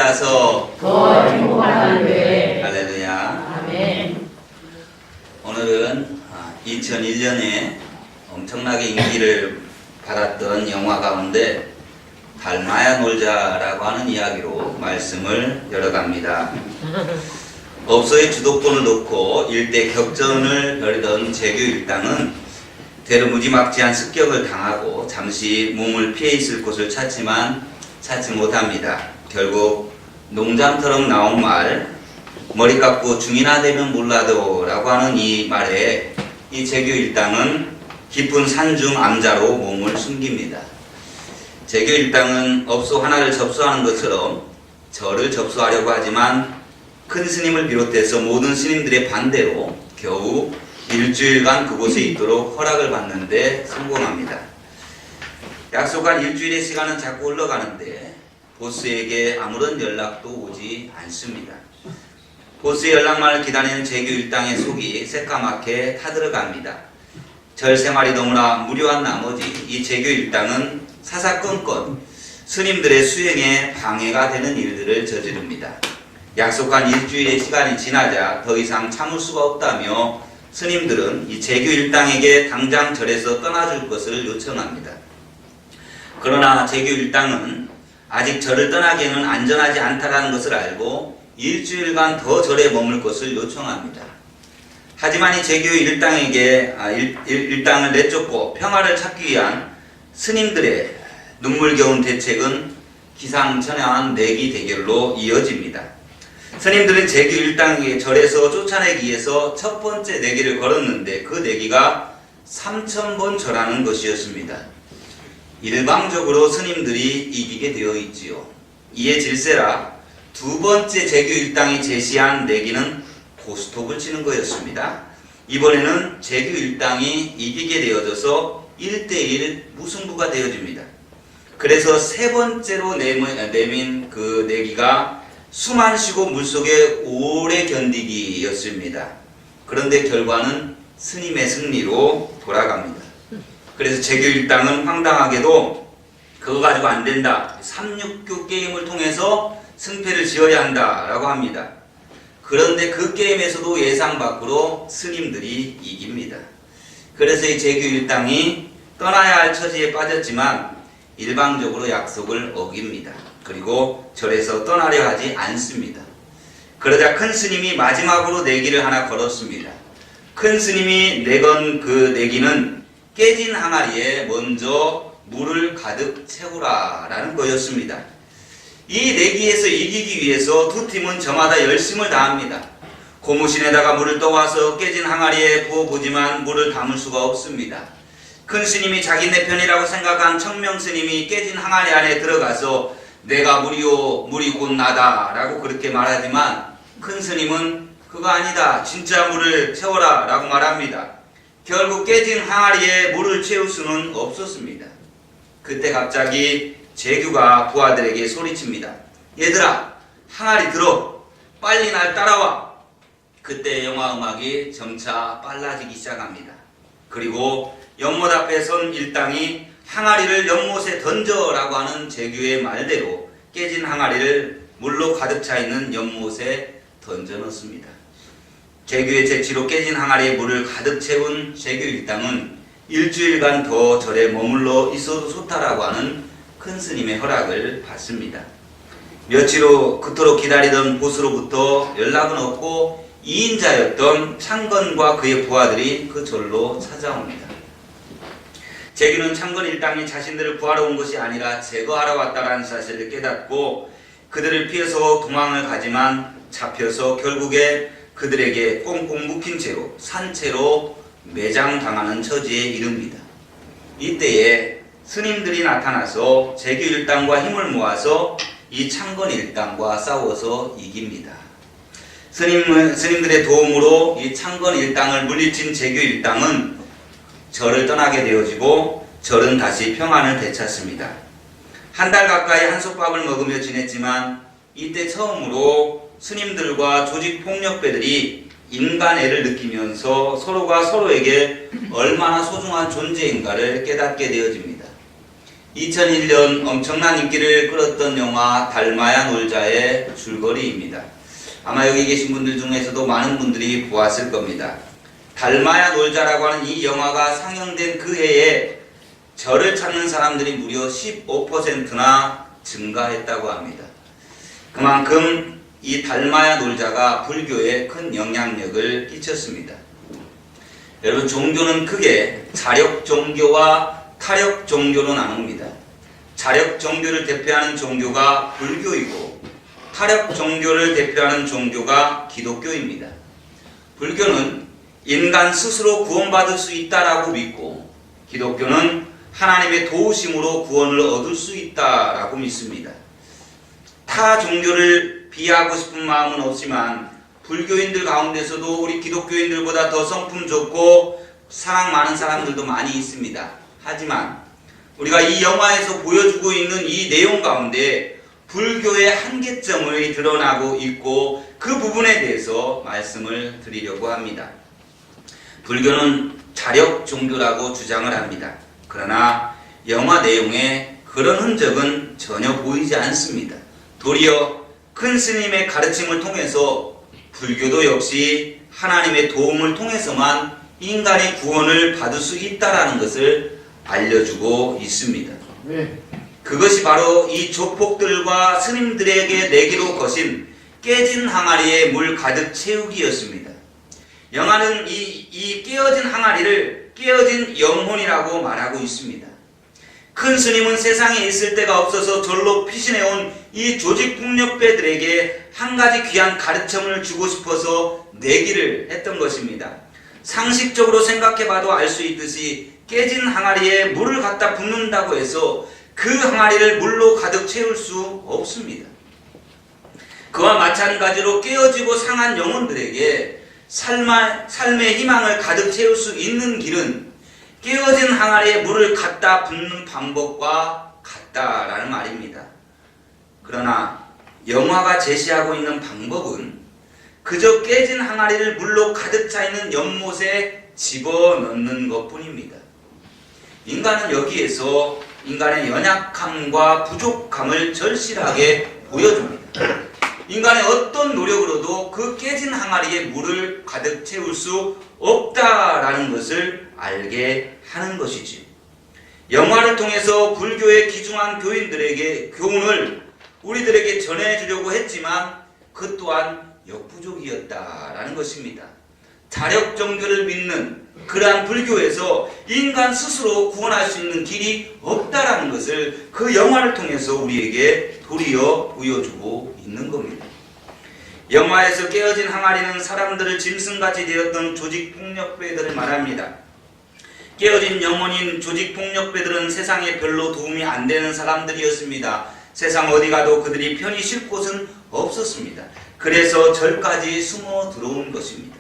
만나서 더 행복한 교회. 할렐루야. 아멘. 오늘은 2001년에 엄청나게 인기를 받았던 영화 가운데 달마야 놀자라고 하는 이야기로 말씀을 열어갑니다. 업소의 주도권을 놓고 일대 격전을 벌이던 재규 일당은 대로 무지막지한 습격을 당하고 잠시 몸을 피해 있을 곳을 찾지만 찾지 못합니다. 결국 농담처럼 나온 말, 머리 깎고 중이나 되면 몰라도 라고 하는 이 말에 이 재규 일당은 깊은 산중 암자로 몸을 숨깁니다. 재규 일당은 업소 하나를 접수하는 것처럼 저를 접수하려고 하지만 큰 스님을 비롯해서 모든 스님들의 반대로 겨우 일주일간 그곳에 있도록 허락을 받는데 성공합니다. 약속한 일주일의 시간은 자꾸 흘러가는데 보스에게 아무런 연락도 오지 않습니다. 보스의 연락만을 기다리는 재규 일당의 속이 새까맣게 타들어갑니다. 절 생활이 너무나 무료한 나머지 이 재규 일당은 사사건건 스님들의 수행에 방해가 되는 일들을 저지릅니다. 약속한 일주일의 시간이 지나자 더 이상 참을 수가 없다며 스님들은 이 재규 일당에게 당장 절에서 떠나줄 것을 요청합니다. 그러나 재규 일당은 아직 절을 떠나기에는 안전하지 않다는 것을 알고 일주일간 더 절에 머물 것을 요청합니다. 하지만 이 재규 일당을 내쫓고 평화를 찾기 위한 스님들의 눈물겨운 대책은 기상천외한 내기 대결로 이어집니다. 스님들은 재규 일당에게 절에서 쫓아내기 위해서 첫 번째 내기를 걸었는데 그 내기가 3000번 절하는 것이었습니다. 일방적으로 스님들이 이기게 되어 있지요. 이에 질세라 두 번째 재규 일당이 제시한 내기는 고스톱을 치는 거였습니다. 이번에는 재규 일당이 이기게 되어져서 1대1 무승부가 되어집니다. 그래서 세 번째로 내민 그 내기가 숨 안 쉬고 물속에 오래 견디기였습니다. 그런데 결과는 스님의 승리로 돌아갑니다. 그래서 재규 일당은 황당하게도 그거 가지고 안 된다. 369 게임을 통해서 승패를 지어야 한다라고 합니다. 그런데 그 게임에서도 예상 밖으로 스님들이 이깁니다. 그래서 이 재규 일당이 떠나야 할 처지에 빠졌지만 일방적으로 약속을 어깁니다. 그리고 절에서 떠나려 하지 않습니다. 그러자 큰 스님이 마지막으로 내기를 하나 걸었습니다. 큰 스님이 내건 그 내기는 깨진 항아리에 먼저 물을 가득 채우라 라는 거였습니다. 이 내기에서 이기기 위해서 두 팀은 저마다 열심을 다합니다. 고무신에다가 물을 떠와서 깨진 항아리에 부어보지만 물을 담을 수가 없습니다. 큰 스님이 자기네 편이라고 생각한 청명 스님이 깨진 항아리 안에 들어가서 내가 물이요 물이 곧 나다 라고 그렇게 말하지만 큰 스님은 그거 아니다 진짜 물을 채워라 라고 말합니다. 결국 깨진 항아리에 물을 채울 수는 없었습니다. 그때 갑자기 재규가 부하들에게 소리칩니다. 얘들아 항아리 들어 빨리 날 따라와. 그때 영화 음악이 점차 빨라지기 시작합니다. 그리고 연못 앞에 선 일당이 항아리를 연못에 던져라고 하는 재규의 말대로 깨진 항아리를 물로 가득 차 있는 연못에 던져 넣습니다. 재규의 재치로 깨진 항아리에 물을 가득 채운 재규 일당은 일주일간 더 절에 머물러 있어도 좋다라고 하는 큰 스님의 허락을 받습니다. 며칠 후 그토록 기다리던 보스로부터 연락은 없고 2인자였던 창건과 그의 부하들이 그 절로 찾아옵니다. 재규는 창건 일당이 자신들을 구하러 온 것이 아니라 제거하러 왔다라는 사실을 깨닫고 그들을 피해서 도망을 가지만 잡혀서 결국에 그들에게 꽁꽁 묶인 채로 산채로 매장당하는 처지에 이릅니다. 이때에 스님들이 나타나서 재규 일당과 힘을 모아서 이 창건 일당과 싸워서 이깁니다. 스님들의 도움으로 이 창건 일당을 물리친 재규 일당은 절을 떠나게 되어지고 절은 다시 평안을 되찾습니다. 한 달 가까이 한솥밥을 먹으며 지냈지만 이때 처음으로 스님들과 조직폭력배들이 인간애를 느끼면서 서로가 서로에게 얼마나 소중한 존재인가를 깨닫게 되어집니다. 2001년 엄청난 인기를 끌었던 영화 달마야 놀자의 줄거리입니다. 아마 여기 계신 분들 중에서도 많은 분들이 보았을 겁니다. 달마야 놀자라고 하는 이 영화가 상영된 그 해에 절을 찾는 사람들이 무려 15%나 증가했다고 합니다. 그만큼 이 달마야 놀자가 불교에 큰 영향력을 끼쳤습니다. 여러분, 종교는 크게 자력 종교와 타력 종교로 나눕니다. 자력 종교를 대표하는 종교가 불교이고 타력 종교를 대표하는 종교가 기독교입니다. 불교는 인간 스스로 구원받을 수 있다라고 믿고 기독교는 하나님의 도우심으로 구원을 얻을 수 있다라고 믿습니다. 타 종교를 비하하고 싶은 마음은 없지만 불교인들 가운데서도 우리 기독교인들보다 더 성품 좋고 사랑 많은 사람들도 많이 있습니다. 하지만 우리가 이 영화에서 보여주고 있는 이 내용 가운데 불교의 한계점을 드러나고 있고 그 부분에 대해서 말씀을 드리려고 합니다. 불교는 자력 종교라고 주장을 합니다. 그러나 영화 내용에 그런 흔적은 전혀 보이지 않습니다. 도리어 큰 스님의 가르침을 통해서 불교도 역시 하나님의 도움을 통해서만 인간의 구원을 받을 수 있다는 것을 알려주고 있습니다. 그것이 바로 이 조폭들과 스님들에게 내기로 거신 깨진 항아리에 물 가득 채우기였습니다. 영화는 이 깨어진 항아리를 깨어진 영혼이라고 말하고 있습니다. 큰 스님은 세상에 있을 데가 없어서 절로 피신해온 이 조직폭력배들에게 한 가지 귀한 가르침을 주고 싶어서 내기를 했던 것입니다. 상식적으로 생각해봐도 알 수 있듯이 깨진 항아리에 물을 갖다 붓는다고 해서 그 항아리를 물로 가득 채울 수 없습니다. 그와 마찬가지로 깨어지고 상한 영혼들에게 삶의 희망을 가득 채울 수 있는 길은 깨어진 항아리에 물을 갖다 붓는 방법과 같다라는 말입니다. 그러나 영화가 제시하고 있는 방법은 그저 깨진 항아리를 물로 가득 차 있는 연못에 집어넣는 것뿐입니다. 인간은 여기에서 인간의 연약함과 부족함을 절실하게 보여줍니다. 인간의 어떤 노력으로도 그 깨진 항아리에 물을 가득 채울 수 없다라는 것을 알게 하는 것이지. 영화를 통해서 불교의 기중한 교인들에게 교훈을 우리들에게 전해주려고 했지만 그 또한 역부족이었다라는 것입니다. 자력 종교를 믿는 그러한 불교에서 인간 스스로 구원할 수 있는 길이 없다라는 것을 그 영화를 통해서 우리에게 도리어 보여주고 있는 겁니다. 영화에서 깨어진 항아리는 사람들을 짐승같이 되었던 조직폭력배들을 말합니다. 깨어진 영혼인 조직폭력배들은 세상에 별로 도움이 안 되는 사람들이었습니다. 세상 어디 가도 그들이 편히 쉴 곳은 없었습니다. 그래서 절까지 숨어 들어온 것입니다.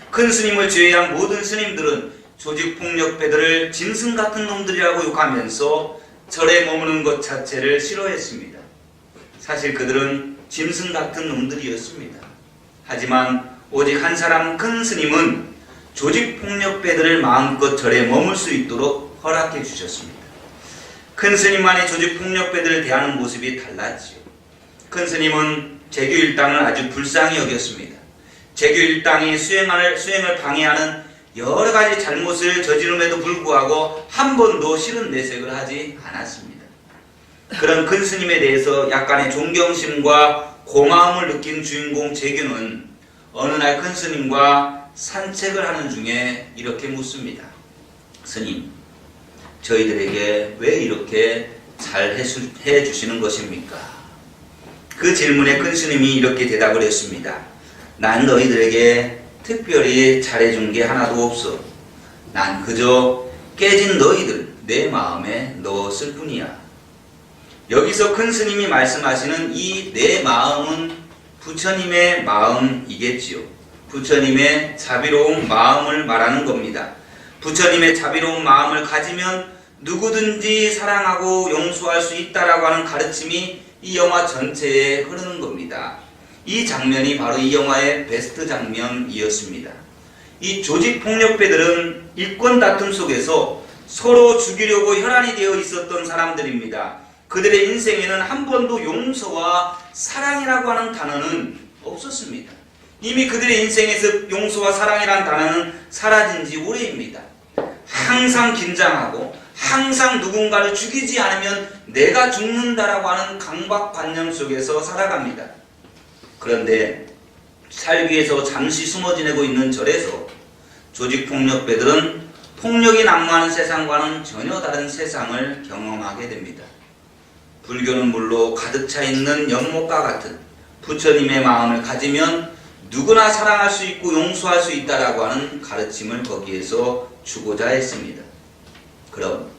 큰 스님을 제외한 모든 스님들은 조직폭력배들을 짐승같은 놈들이라고 욕하면서 절에 머무는 것 자체를 싫어했습니다. 사실 그들은 짐승같은 놈들이었습니다. 하지만 오직 한 사람 큰 스님은 조직폭력배들을 마음껏 절에 머물 수 있도록 허락해 주셨습니다. 큰 스님만의 조직폭력배들을 대하는 모습이 달랐지요. 큰 스님은 재규 일당을 아주 불쌍히 여겼습니다. 재규 일당이 수행을 방해하는 여러 가지 잘못을 저지름에도 불구하고 한 번도 싫은 내색을 하지 않았습니다. 그런 큰 스님에 대해서 약간의 존경심과 고마움을 느낀 주인공 재규는 어느 날 큰 스님과 산책을 하는 중에 이렇게 묻습니다. 스님, 저희들에게 왜 이렇게 잘 해주시는 것입니까? 그 질문에 큰 스님이 이렇게 대답을 했습니다. 난 너희들에게 특별히 잘해준 게 하나도 없어. 난 그저 깨진 너희들 내 마음에 넣었을 뿐이야. 여기서 큰 스님이 말씀하시는 이 내 마음은 부처님의 마음이겠지요. 부처님의 자비로운 마음을 말하는 겁니다. 부처님의 자비로운 마음을 가지면 누구든지 사랑하고 용서할 수 있다라고 하는 가르침이 이 영화 전체에 흐르는 겁니다. 이 장면이 바로 이 영화의 베스트 장면이었습니다. 이 조직폭력배들은 일권 다툼 속에서 서로 죽이려고 혈안이 되어 있었던 사람들입니다. 그들의 인생에는 한 번도 용서와 사랑이라고 하는 단어는 없었습니다. 이미 그들의 인생에서 용서와 사랑이라는 단어는 사라진 지 오래입니다. 항상 긴장하고 항상 누군가를 죽이지 않으면 내가 죽는다라고 하는 강박관념 속에서 살아갑니다. 그런데 살기 위해서 잠시 숨어 지내고 있는 절에서 조직폭력배들은 폭력이 난무하는 세상과는 전혀 다른 세상을 경험하게 됩니다. 불교는 물론 가득 차 있는 연못과 같은 부처님의 마음을 가지면 누구나 사랑할 수 있고 용서할 수 있다라고 하는 가르침을 거기에서 주고자 했습니다. 그럼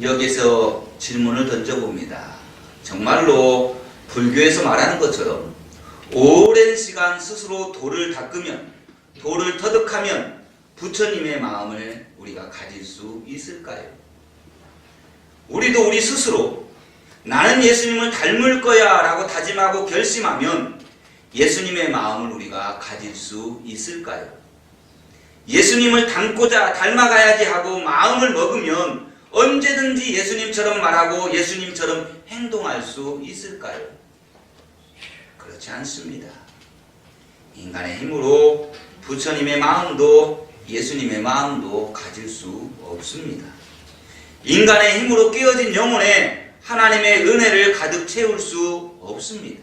여기서 질문을 던져봅니다. 정말로 불교에서 말하는 것처럼 오랜 시간 스스로 돌을 닦으면, 돌을 터득하면 부처님의 마음을 우리가 가질 수 있을까요? 우리도 우리 스스로 나는 예수님을 닮을 거야 라고 다짐하고 결심하면 예수님의 마음을 우리가 가질 수 있을까요? 예수님을 닮아가야지 하고 마음을 먹으면 언제든지 예수님처럼 말하고 예수님처럼 행동할 수 있을까요? 그렇지 않습니다. 인간의 힘으로 부처님의 마음도 예수님의 마음도 가질 수 없습니다. 인간의 힘으로 깨어진 영혼에 하나님의 은혜를 가득 채울 수 없습니다.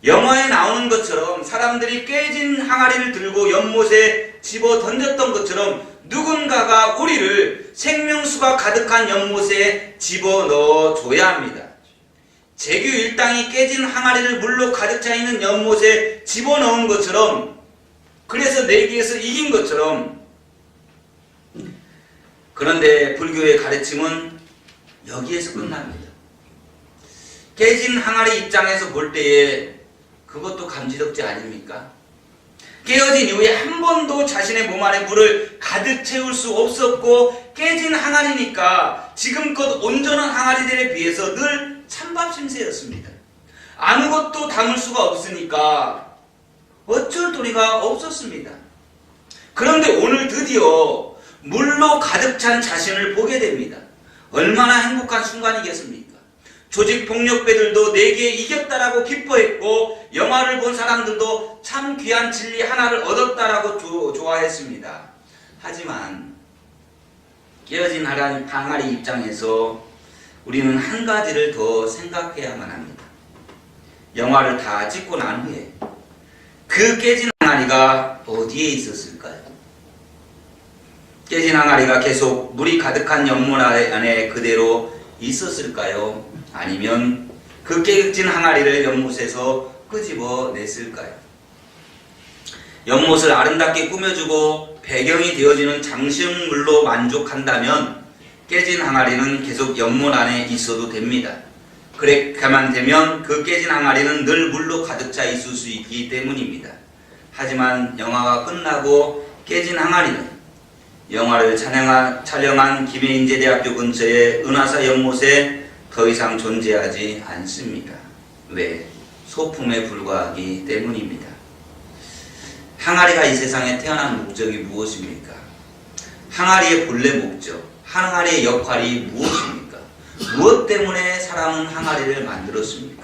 영화에 나오는 것처럼 사람들이 깨진 항아리를 들고 연못에 집어 던졌던 것처럼 누군가가 우리를 생명수가 가득한 연못에 집어 넣어 줘야 합니다. 재규 일당이 깨진 항아리를 물로 가득 차 있는 연못에 집어 넣은 것처럼, 그래서 내기에서 이긴 것처럼, 그런데 불교의 가르침은 여기에서 끝납니다. 깨진 항아리 입장에서 볼 때에 그것도 감지덕지 아닙니까? 깨어진 이후에 한 번도 자신의 몸 안에 물을 가득 채울 수 없었고 깨진 항아리니까 지금껏 온전한 항아리들에 비해서 늘 찬밥 신세였습니다. 아무것도 담을 수가 없으니까 어쩔 도리가 없었습니다. 그런데 오늘 드디어 물로 가득 찬 자신을 보게 됩니다. 얼마나 행복한 순간이겠습니까? 조직폭력배들도 내게 이겼다라고 기뻐했고 영화를 본 사람들도 참 귀한 진리 하나를 얻었다라고 좋아했습니다. 하지만 깨어진 항아리 입장에서 우리는 한 가지를 더 생각해야만 합니다. 영화를 다 찍고 난 후에 그 깨진 항아리가 어디에 있었을까요? 깨진 항아리가 계속 물이 가득한 연못 안에 그대로 있었을까요? 아니면 그 깨진 항아리를 연못에서 끄집어 냈을까요? 연못을 아름답게 꾸며주고 배경이 되어지는 장식물로 만족한다면 깨진 항아리는 계속 연못 안에 있어도 됩니다. 그렇게만 되면 그 깨진 항아리는 늘 물로 가득 차 있을 수 있기 때문입니다. 하지만 영화가 끝나고 깨진 항아리는 영화를 촬영한 김해인제대학교 근처의 은하사 연못에 더 이상 존재하지 않습니다. 왜? 소품에 불과하기 때문입니다. 항아리가 이 세상에 태어난 목적이 무엇입니까? 항아리의 본래 목적, 항아리의 역할이 무엇입니까? 무엇 때문에 사람은 항아리를 만들었습니까?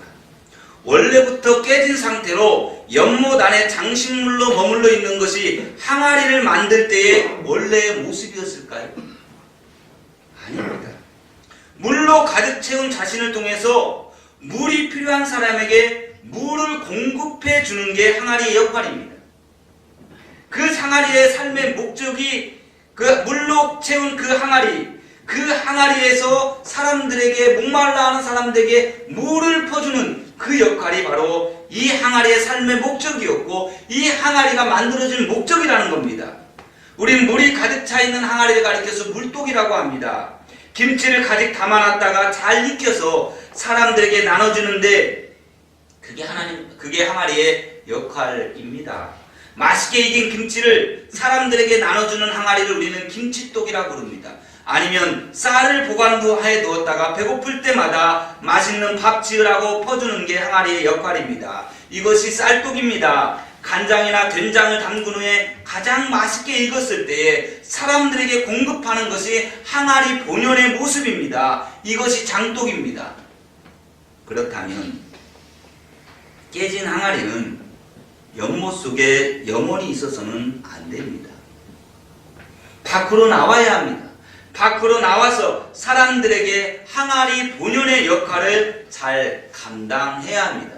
원래부터 깨진 상태로 연못 안에 장식물로 머물러 있는 것이 항아리를 만들 때의 원래의 모습이었을까요? 아닙니다. 물로 가득 채운 자신을 통해서 물이 필요한 사람에게 물을 공급해 주는 게 항아리의 역할입니다. 그 항아리의 삶의 목적이 그 물로 채운 그 항아리에서 사람들에게 목말라 하는 사람들에게 물을 퍼주는 그 역할이 바로 이 항아리의 삶의 목적이었고 이 항아리가 만들어진 목적이라는 겁니다. 우린 물이 가득 차 있는 항아리를 가리켜서 물독이라고 합니다. 김치를 가득 담아놨다가 잘 익혀서 사람들에게 나눠주는데 그게 항아리의 역할입니다. 맛있게 익힌 김치를 사람들에게 나눠주는 항아리를 우리는 김치독이라고 부릅니다. 아니면 쌀을 보관해 두었다가 배고플 때마다 맛있는 밥 지으라고 퍼주는 게 항아리의 역할입니다. 이것이 쌀독입니다. 간장이나 된장을 담근 후에 가장 맛있게 익었을 때에 사람들에게 공급하는 것이 항아리 본연의 모습입니다. 이것이 장독입니다. 그렇다면 깨진 항아리는 연못 속에 영원히 있어서는 안 됩니다. 밖으로 나와야 합니다. 밖으로 나와서 사람들에게 항아리 본연의 역할을 잘 감당해야 합니다.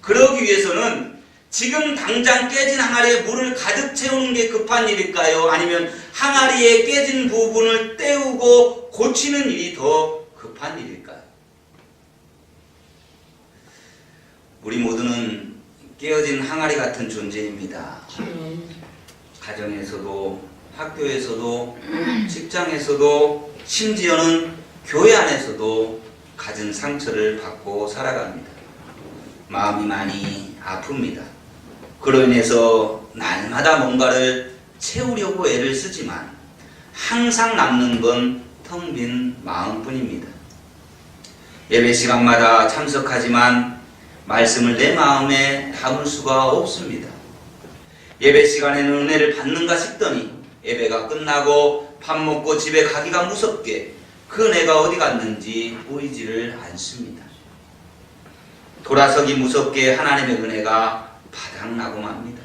그러기 위해서는 지금 당장 깨진 항아리에 물을 가득 채우는 게 급한 일일까요? 아니면 항아리에 깨진 부분을 떼우고 고치는 일이 더 급한 일일까요? 우리 모두는 깨어진 항아리 같은 존재입니다. 가정에서도 학교에서도 직장에서도 심지어는 교회 안에서도 갖은 상처를 받고 살아갑니다. 마음이 많이 아픕니다. 그로 인해서 날마다 뭔가를 채우려고 애를 쓰지만 항상 남는 건 텅 빈 마음뿐입니다. 예배 시간마다 참석하지만 말씀을 내 마음에 담을 수가 없습니다. 예배 시간에는 은혜를 받는가 싶더니 예배가 끝나고 밥 먹고 집에 가기가 무섭게 그 은혜가 어디 갔는지 보이지를 않습니다. 돌아서기 무섭게 하나님의 은혜가 바닥나고 맙니다.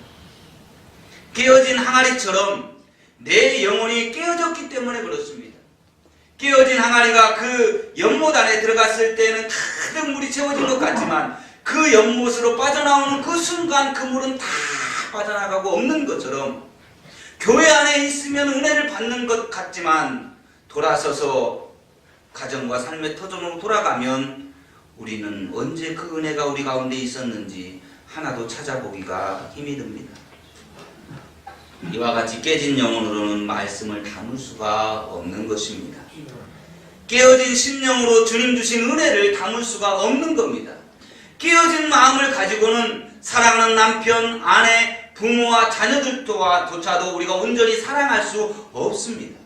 깨어진 항아리처럼 내 영혼이 깨어졌기 때문에 그렇습니다. 깨어진 항아리가 그 연못 안에 들어갔을 때는 가득 물이 채워진 것 같지만 그 연못으로 빠져나오는 그 순간 그 물은 다 빠져나가고 없는 것처럼 교회 안에 있으면 은혜를 받는 것 같지만 돌아서서 가정과 삶의 터전으로 돌아가면 우리는 언제 그 은혜가 우리 가운데 있었는지 하나도 찾아보기가 힘이 듭니다. 이와 같이 깨진 영혼으로는 말씀을 담을 수가 없는 것입니다. 깨어진 심령으로 주님 주신 은혜를 담을 수가 없는 겁니다. 깨어진 마음을 가지고는 사랑하는 남편, 아내, 부모와 자녀들조차도 우리가 온전히 사랑할 수 없습니다.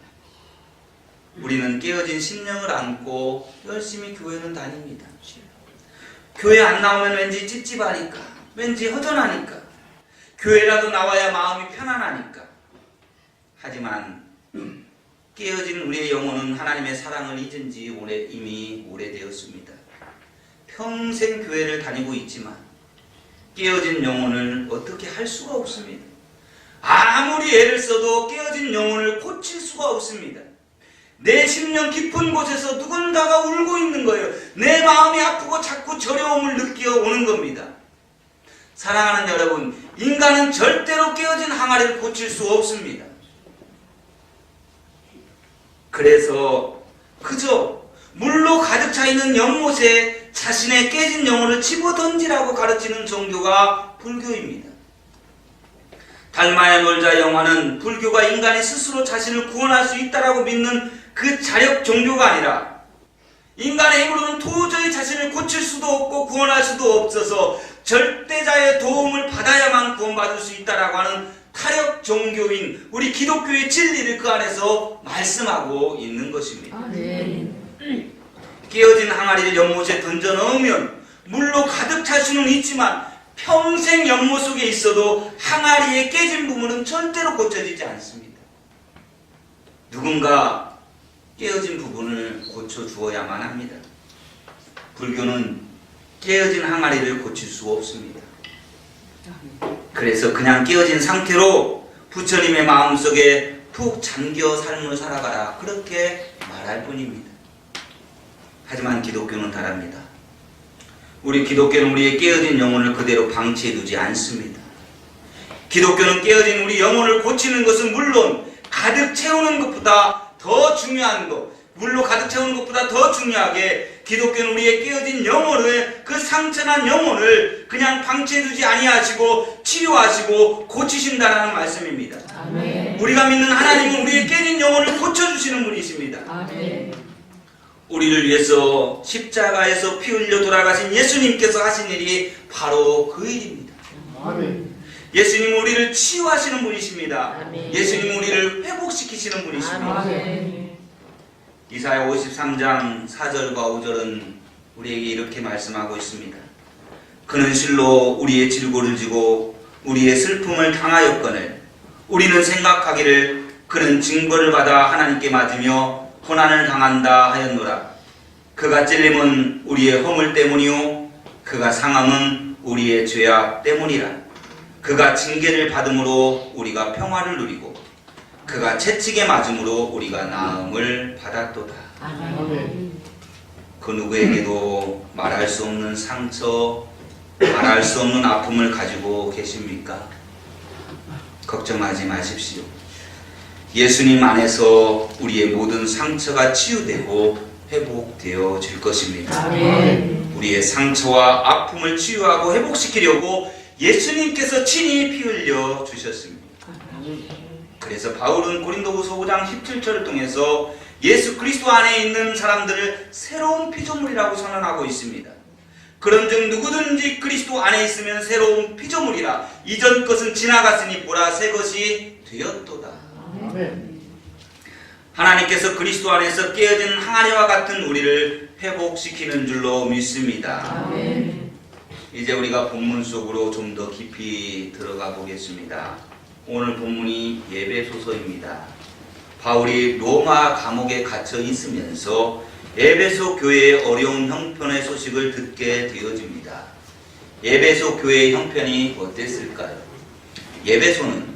우리는 깨어진 심령을 안고 열심히 교회는 다닙니다. 교회 안 나오면 왠지 찝찝하니까, 왠지 허전하니까, 교회라도 나와야 마음이 편안하니까. 하지만 깨어진 우리의 영혼은 하나님의 사랑을 잊은 지 이미 오래되었습니다. 평생 교회를 다니고 있지만 깨어진 영혼을 어떻게 할 수가 없습니다. 아무리 애를 써도 깨어진 영혼을 고칠 수가 없습니다. 내 심령 깊은 곳에서 누군가가 울고 있는 거예요. 내 마음이 아프고 자꾸 저려움을 느껴 오는 겁니다. 사랑하는 여러분, 인간은 절대로 깨어진 항아리를 고칠 수 없습니다. 그래서 그저 물로 가득 차 있는 연못에 자신의 깨진 영혼을 집어던지라고 가르치는 종교가 불교입니다. 달마야 놀자 영화는 불교가 인간이 스스로 자신을 구원할 수 있다라고 믿는 그 자력 종교가 아니라 인간의 힘으로는 도저히 자신을 고칠 수도 없고 구원할 수도 없어서 절대자의 도움을 받아야만 구원받을 수 있다라고 하는 타협 종교인 우리 기독교의 진리를 그 안에서 말씀하고 있는 것입니다. 깨어진 항아리를 연못에 던져 넣으면 물로 가득 찰 수는 있지만 평생 연못 속에 있어도 항아리의 깨진 부분은 절대로 고쳐지지 않습니다. 누군가 깨어진 부분을 고쳐주어야만 합니다. 불교는 깨어진 항아리를 고칠 수 없습니다. 그래서 그냥 깨어진 상태로 부처님의 마음속에 푹 잠겨 삶을 살아가라 그렇게 말할 뿐입니다. 하지만 기독교는 다릅니다. 우리 기독교는 우리의 깨어진 영혼을 그대로 방치해두지 않습니다. 기독교는 깨어진 우리 영혼을 고치는 것은 물론 가득 채우는 것보다 더 중요한 것, 물로 가득 채우는 것보다 더 중요하게 기독교는 우리의 깨어진 영혼을, 그 상처난 영혼을 그냥 방치해두지 아니하시고 치유하시고 고치신다는 말씀입니다. 아멘. 우리가 믿는 하나님은 우리의 깨진 영혼을 고쳐주시는 분이십니다. 아멘. 우리를 위해서 십자가에서 피 흘려 돌아가신 예수님께서 하신 일이 바로 그 일입니다. 아멘. 예수님은 우리를 치유하시는 분이십니다. 아멘. 예수님은 우리를 회복시키시는 분이십니다. 아멘. 이사야 53장 4절과 5절은 우리에게 이렇게 말씀하고 있습니다. 그는 실로 우리의 질고를 지고 우리의 슬픔을 당하였거늘 우리는 생각하기를 그는 징벌을 받아 하나님께 맞으며 고난을 당한다 하였노라. 그가 찔림은 우리의 허물 때문이요 그가 상함은 우리의 죄악 때문이라. 그가 징계를 받음으로 우리가 평화를 누리고 그가 채찍에 맞음으로 우리가 나음을 받았도다. 아멘. 그 누구에게도 말할 수 없는 상처, 말할 수 없는 아픔을 가지고 계십니까? 걱정하지 마십시오. 예수님 안에서 우리의 모든 상처가 치유되고 회복되어 질 것입니다. 아멘. 우리의 상처와 아픔을 치유하고 회복시키려고 예수님께서 친히 피 흘려 주셨습니다. 그래서 바울은 고린도후서 5장 17절을 통해서 예수 그리스도 안에 있는 사람들을 새로운 피조물이라고 선언하고 있습니다. 그런즉 누구든지 그리스도 안에 있으면 새로운 피조물이라. 이전 것은 지나갔으니 보라 새 것이 되었도다. 아멘. 하나님께서 그리스도 안에서 깨어진 항아리와 같은 우리를 회복시키는 줄로 믿습니다. 아멘. 이제 우리가 본문 속으로 좀 더 깊이 들어가 보겠습니다. 오늘 본문이 에베소서입니다. 바울이 로마 감옥에 갇혀 있으면서 에베소 교회의 어려운 형편의 소식을 듣게 되어집니다. 에베소 교회의 형편이 어땠을까요? 에베소는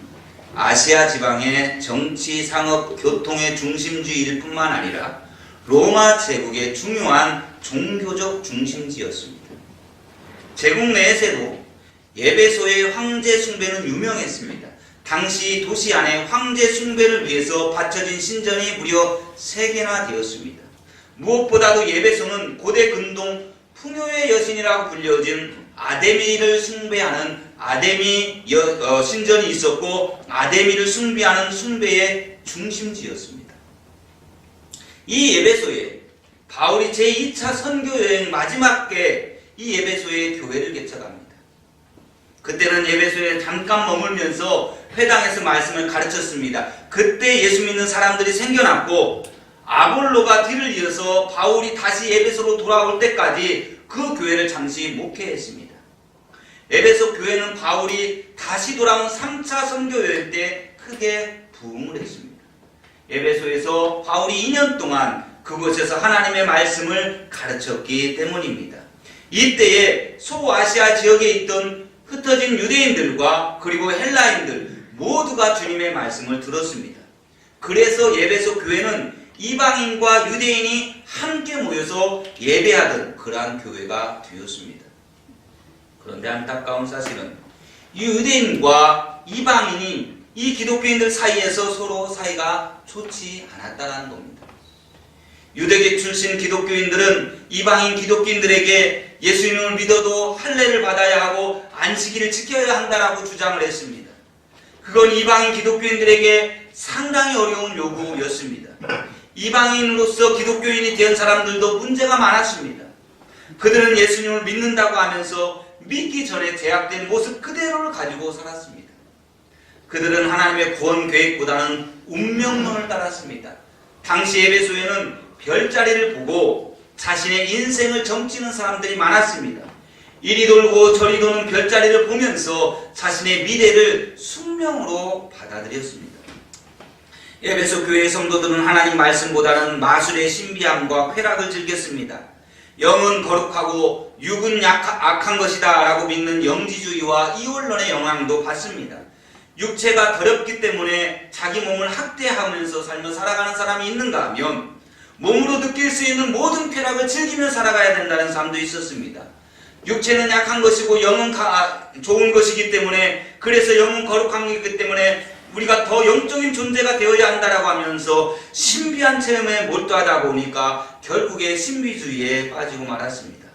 아시아 지방의 정치, 상업, 교통의 중심지일 뿐만 아니라 로마 제국의 중요한 종교적 중심지였습니다. 제국 내에서도 에베소의 황제 숭배는 유명했습니다. 당시 도시 안에 황제 숭배를 위해서 바쳐진 신전이 무려 3개나 되었습니다. 무엇보다도 에베소는 고대 근동 풍요의 여신이라고 불려진 아데미를 숭배하는 아데미 신전이 있었고 아데미를 숭배하는 숭배의 중심지였습니다. 이 에베소에 바울이 제2차 선교여행 마지막 때 이 에베소에 교회를 개척합니다. 그때는 에베소에 잠깐 머물면서 회당에서 말씀을 가르쳤습니다. 그때 예수 믿는 사람들이 생겨났고 아볼로가 뒤를 이어서 바울이 다시 에베소로 돌아올 때까지 그 교회를 잠시 목회했습니다. 에베소 교회는 바울이 다시 돌아온 3차 선교여행 때 크게 부흥을 했습니다. 에베소에서 바울이 2년 동안 그곳에서 하나님의 말씀을 가르쳤기 때문입니다. 이때에 소아시아 지역에 있던 흩어진 유대인들과 그리고 헬라인들 모두가 주님의 말씀을 들었습니다. 그래서 에베소 교회는 이방인과 유대인이 함께 모여서 예배하던 그러한 교회가 되었습니다. 그런데 안타까운 사실은 이 유대인과 이방인이 이 기독교인들 사이에서 서로 사이가 좋지 않았다는 겁니다. 유대계 출신 기독교인들은 이방인 기독교인들에게 예수님을 믿어도 할례를 받아야 하고 안식일을 지켜야 한다라고 주장을 했습니다. 그건 이방인 기독교인들에게 상당히 어려운 요구였습니다. 이방인으로서 기독교인이 된 사람들도 문제가 많았습니다. 그들은 예수님을 믿는다고 하면서 믿기 전에 제약된 모습 그대로를 가지고 살았습니다. 그들은 하나님의 구원 계획보다는 운명론을 따랐습니다. 당시 에베소에는 별자리를 보고 자신의 인생을 점치는 사람들이 많았습니다. 이리 돌고 저리 도는 별자리를 보면서 자신의 미래를 숙명으로 받아들였습니다. 에베소 교회의 성도들은 하나님 말씀보다는 마술의 신비함과 쾌락을 즐겼습니다. 영은 거룩하고 육은 악한 것이다 라고 믿는 영지주의와 이원론의 영향도 받습니다. 육체가 더럽기 때문에 자기 몸을 학대하면서 살며 살아가는 사람이 있는가 하면 몸으로 느낄 수 있는 모든 쾌락을 즐기며 살아가야 된다는 사람도 있었습니다. 육체는 약한 것이고 영은 좋은 것이기 때문에 그래서 영은 거룩한 것이기 때문에 우리가 더 영적인 존재가 되어야 한다라고 하면서 신비한 체험에 몰두하다 보니까 결국에 신비주의에 빠지고 말았습니다.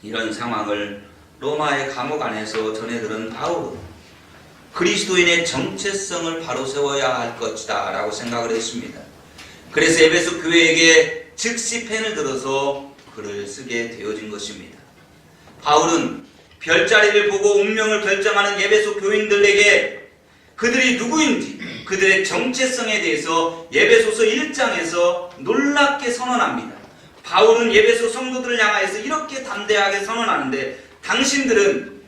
이런 상황을 로마의 감옥 안에서 전해들은 바울은 그리스도인의 정체성을 바로 세워야 할 것이다 라고 생각을 했습니다. 그래서 에베소 교회에게 즉시 펜을 들어서 글을 쓰게 되어진 것입니다. 바울은 별자리를 보고 운명을 결정하는 에베소 교인들에게 그들이 누구인지 그들의 정체성에 대해서 에베소서 1장에서 놀랍게 선언합니다. 바울은 에베소 성도들을 향하여서 이렇게 담대하게 선언하는데 당신들은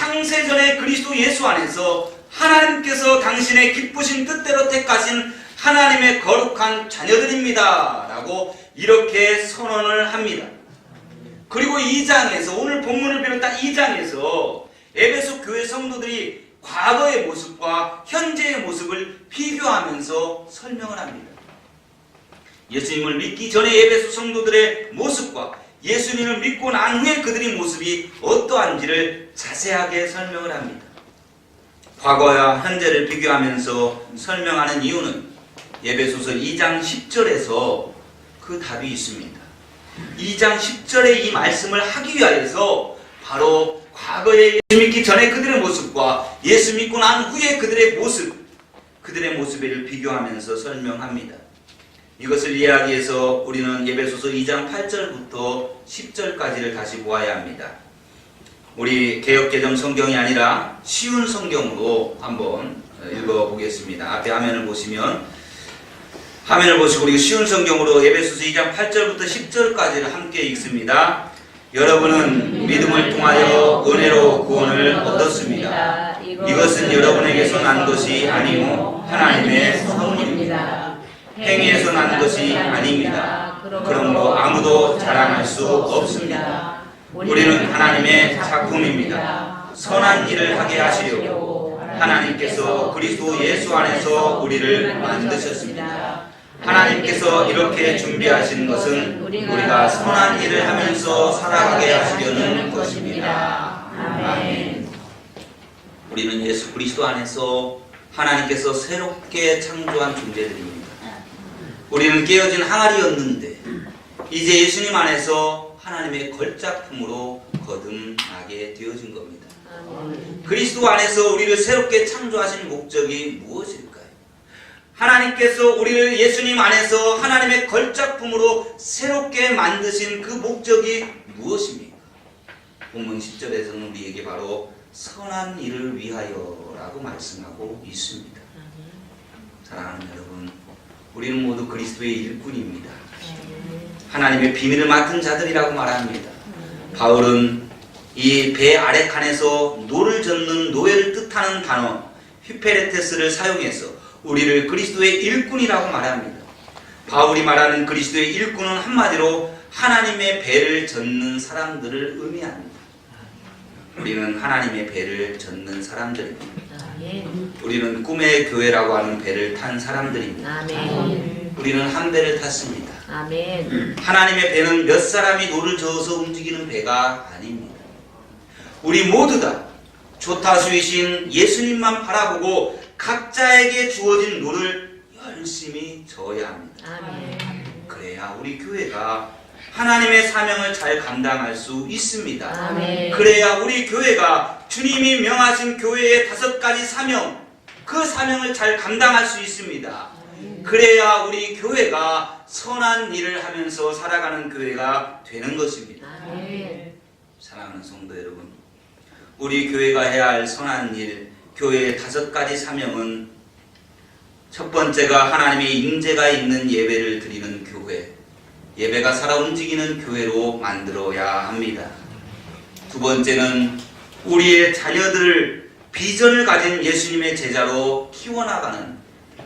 창세전에 그리스도 예수 안에서 하나님께서 당신의 기쁘신 뜻대로 택하신 하나님의 거룩한 자녀들입니다 라고 이렇게 선언을 합니다. 그리고 2장에서 오늘 본문을 비롯한 2장에서 에베소 교회 성도들이 과거의 모습과 현재의 모습을 비교하면서 설명을 합니다. 예수님을 믿기 전에 에베소 성도들의 모습과 예수님을 믿고 난 후에 그들의 모습이 어떠한지를 자세하게 설명을 합니다. 과거와 현재를 비교하면서 설명하는 이유는 에베소서 2장 10절에서 그 답이 있습니다. 2장 10절의 이 말씀을 하기 위하여서 바로 과거에 예수 믿기 전에 그들의 모습과 예수 믿고 난 후에 그들의 모습을 비교하면서 설명합니다. 이것을 이해하기 위해서 우리는 에베소서 2장 8절부터 10절까지를 다시 보아야 합니다. 우리 개역개정 성경이 아니라 쉬운 성경으로 한번 읽어보겠습니다. 앞에 화면을 보시고 우리 쉬운 성경으로 에베소서 2장 8절부터 10절까지를 함께 읽습니다. 여러분은 믿음을 통하여 은혜로 구원을 얻었습니다. 이것은 여러분에게서 난 것이 아니고 하나님의 선물입니다. 행위에서 난 것이 아닙니다. 그러므로 아무도 자랑할 수 없습니다. 우리는 하나님의 작품입니다. 선한 일을 하게 하시려고 하나님께서 그리스도 예수 안에서 우리를 만드셨습니다. 하나님께서 이렇게 준비하신 것은 우리가 선한 일을 하면서 살아가게 하시려는 것입니다. 아멘. 우리는 예수 그리스도 안에서 하나님께서 새롭게 창조한 존재들입니다. 우리는 깨어진 항아리였는데 이제 예수님 안에서 하나님의 걸작품으로 거듭나게 되어진 겁니다. 그리스도 안에서 우리를 새롭게 창조하신 목적이 무엇일까요? 하나님께서 우리를 예수님 안에서 하나님의 걸작품으로 새롭게 만드신 그 목적이 무엇입니까? 본문 10절에서는 우리에게 바로 선한 일을 위하여라고 말씀하고 있습니다. 사랑하는 여러분, 우리는 모두 그리스도의 일꾼입니다. 하나님의 비밀을 맡은 자들이라고 말합니다. 바울은 이 배 아래 칸에서 노를 젓는 노예를 뜻하는 단어 휘페레테스를 사용해서 우리를 그리스도의 일꾼이라고 말합니다. 바울이 말하는 그리스도의 일꾼은 한마디로 하나님의 배를 젓는 사람들을 의미합니다. 우리는 하나님의 배를 젓는 사람들입니다. 우리는 꿈의 교회라고 하는 배를 탄 사람들입니다. 우리는 한 배를 탔습니다. 하나님의 배는 몇 사람이 노를 저어서 움직이는 배가 아닙니다. 우리 모두 다 조타수이신 예수님만 바라보고 각자에게 주어진 노를 열심히 저어야 합니다. 그래야 우리 교회가 하나님의 사명을 잘 감당할 수 있습니다. 그래야 우리 교회가 주님이 명하신 교회의 5가지 사명, 그 사명을 잘 감당할 수 있습니다. 그래야 우리 교회가 선한 일을 하면서 살아가는 교회가 되는 것입니다. 사랑하는 성도 여러분, 우리 교회가 해야 할 선한 일, 교회의 5가지 사명은 첫 번째가 하나님의 임재가 있는 예배를 드리는 교회, 예배가 살아 움직이는 교회로 만들어야 합니다. 두 번째는 우리의 자녀들을 비전을 가진 예수님의 제자로 키워나가는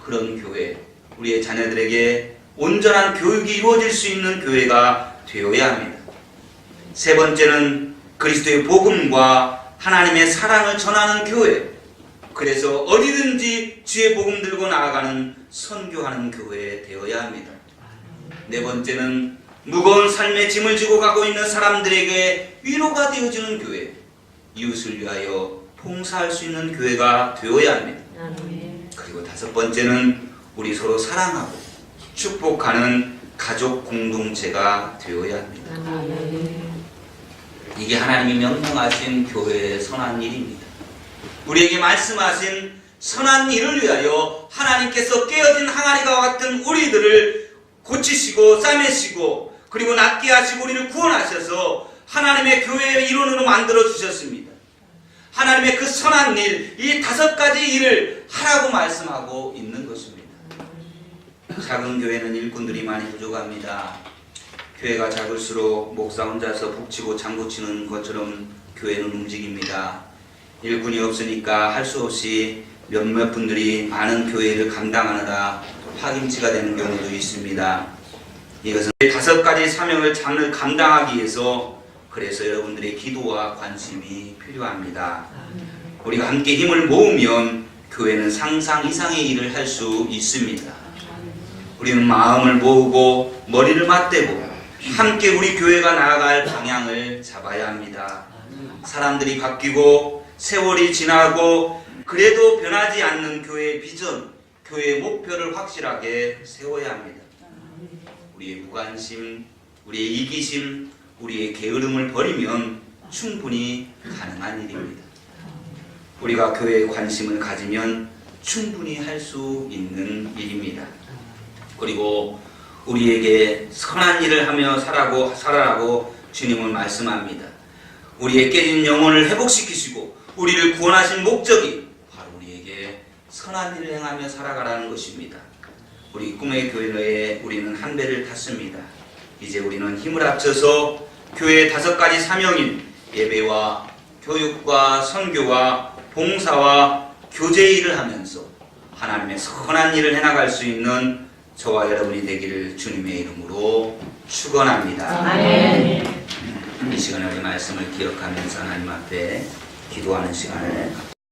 그런 교회, 우리의 자녀들에게 온전한 교육이 이루어질 수 있는 교회가 되어야 합니다. 세 번째는 그리스도의 복음과 하나님의 사랑을 전하는 교회, 그래서 어디든지 주의 복음 들고 나아가는 선교하는 교회 되어야 합니다. 네 번째는 무거운 삶의 짐을 지고 가고 있는 사람들에게 위로가 되어주는 교회, 이웃을 위하여 봉사할 수 있는 교회가 되어야 합니다. 그리고 5번째는 우리 서로 사랑하고 축복하는 가족 공동체가 되어야 합니다. 이게 하나님이 명령하신 교회의 선한 일입니다. 우리에게 말씀하신 선한 일을 위하여 하나님께서 깨어진 항아리와 같은 우리들을 고치시고 싸매시고 그리고 낫게 하시고 우리를 구원하셔서 하나님의 교회의 일원으로 만들어 주셨습니다. 하나님의 그 선한 일, 이 5가지 일을 하라고 말씀하고 있는 것입니다. 작은 교회는 일꾼들이 많이 부족합니다. 교회가 작을수록 목사 혼자서 북치고 장구치는 것처럼 교회는 움직입니다. 일꾼이 없으니까 할 수 없이 몇몇 분들이 많은 교회를 감당하느라 파김치가 되는 경우도 있습니다. 이것은 5가지 사명을 잘 감당하기 위해서 그래서 여러분들의 기도와 관심이 필요합니다. 우리가 함께 힘을 모으면 교회는 상상 이상의 일을 할 수 있습니다. 우리는 마음을 모으고 머리를 맞대고 함께 우리 교회가 나아갈 방향을 잡아야 합니다. 사람들이 바뀌고 세월이 지나고 그래도 변하지 않는 교회의 비전, 교회의 목표를 확실하게 세워야 합니다. 우리의 무관심, 우리의 이기심, 우리의 게으름을 버리면 충분히 가능한 일입니다. 우리가 교회에 관심을 가지면 충분히 할 수 있는 일입니다. 그리고 우리에게 선한 일을 하며 살아라고 주님은 말씀합니다. 우리의 깨진 영혼을 회복시키시고 우리를 구원하신 목적이 바로 우리에게 선한 일을 행하며 살아가라는 것입니다. 우리 꿈의 교회에 우리는 한 배를 탔습니다. 이제 우리는 힘을 합쳐서 교회의 5가지 사명인 예배와 교육과 선교와 봉사와 교제 일을 하면서 하나님의 선한 일을 해나갈 수 있는 저와 여러분이 되기를 주님의 이름으로 축원합니다. 아멘. 이 시간에 우리 말씀을 기억하면서 하나님 앞에 기도하는 시간을